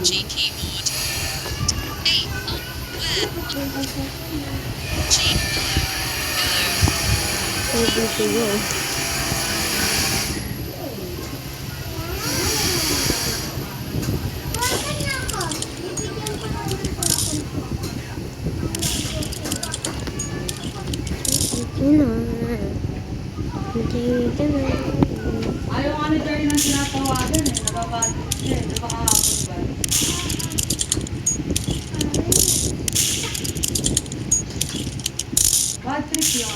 G keyboard. A on where G below. Able to go. Ayaw nga ni Jerry nang sinatawagan eh. Nababalik siya eh. Diba kahapon ba? Bad trip yun.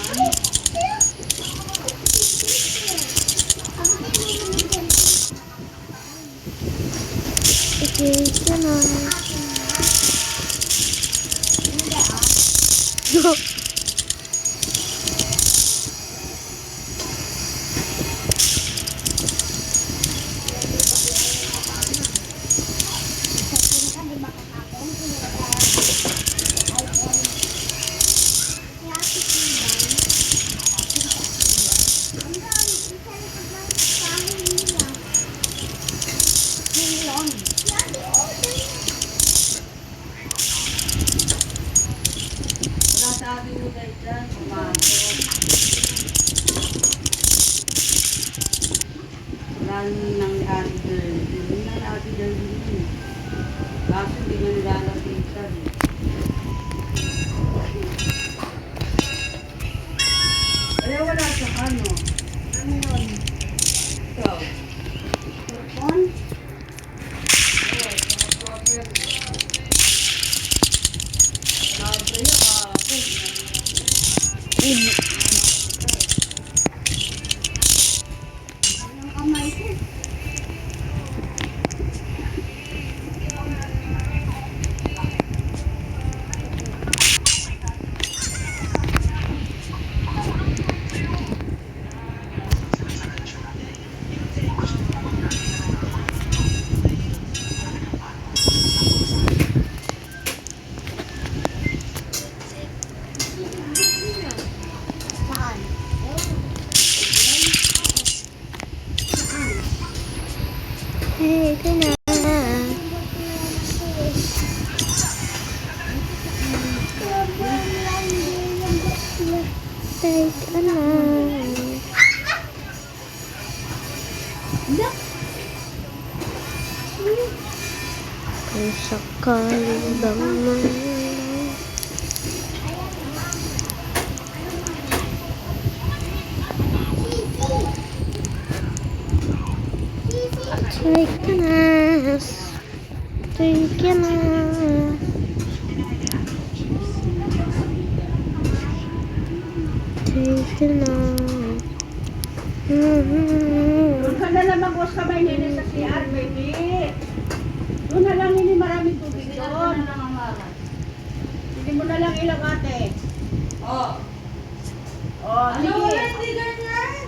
Wala sa ating uday dyan. Pumasok. Wala nang ni Ate Jerry. Hindi na ni Ate Jerry yun. Kaso hindi nga nilalapitan eh. Kaya wala sa ano. Ano yun? Ikaw. Telepon? Ang kamay ko. Saan? Hey, ito na. Hey, ito na. Kung sakali bang take a nice, take a nice, take a nice. Doon ka na lang mag-wash kamay nila sa CR, baby. Doon na lang ini maraming tubig doon. Hindi mo na lang ilang ate. Oh. Oh, Ano sige. wala? Hindi ganyan.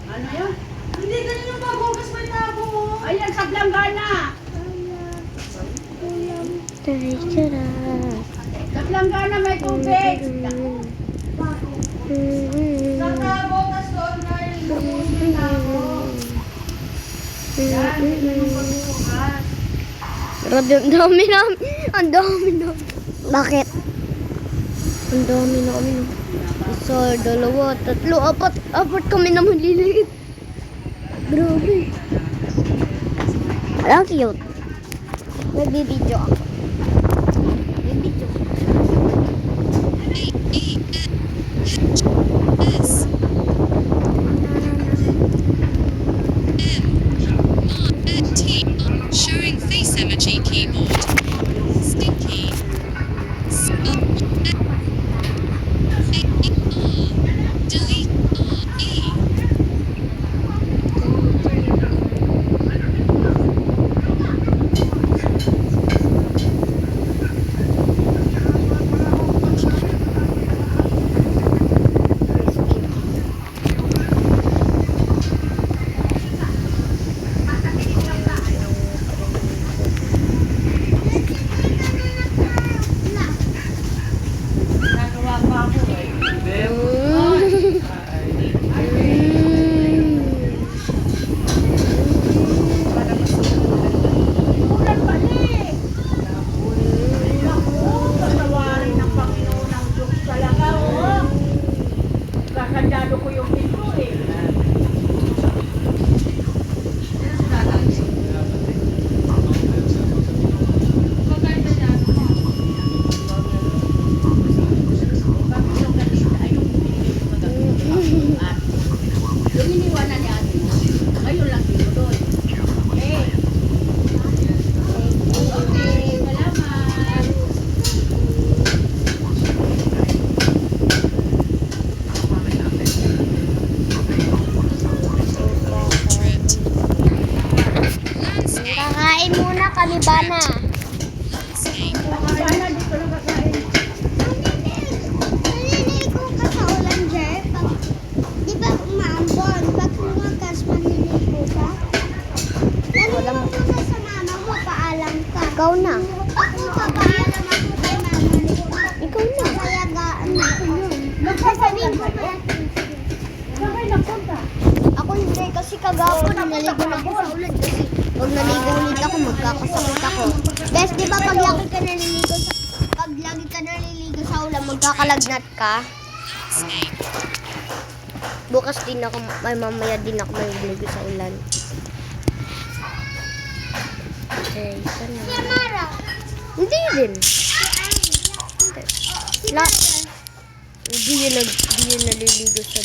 Ano yun? Hindi ganyan yung paghugas may tabo mo. Ayan, sa Blanggana. Take a nice. Sa Blanggana may tubig. Sa tabo, tas doon na yung lubos may tabo. Yan, hindi mo paghugas. Grabe, ang dami namin. Ang dami namin. Bakit? Ang dami namin. Isa, dalawa, tatlo, apat. Apat kami na maliliit. Grabe. Ang cute. Nagbibideo ako. Nagbibideo. S M T showing face emoji keyboard. Stinky. Delete E. Kain muna kami, Bana. Landscape. Bana dito lang kakain. Naliligo ka sa ulan, Jer. Di ba umaambon? Pag lumagas, manliligo ka? Naliligo ka sa mama mo, paalam ka. Ikaw na. Ako pa, paalam ako kay mama. Ikaw na. Kaya gaan ako yun. Sasabihin ko kaya. Saan kayo nagpunta? Ako hindi, kasi kagapon naligo na ako sa ulan kasi pag naligo ulit ako, magkakasakit ako. Guys, di ba pag lagi ka naliligo sa ulan, magkakalagnat ka? Landscape. Bukas din ako, mamaya din ako maliligo sa ulan. Okay, sana. Hindi din. Hindi. Hindi yun naliligo sa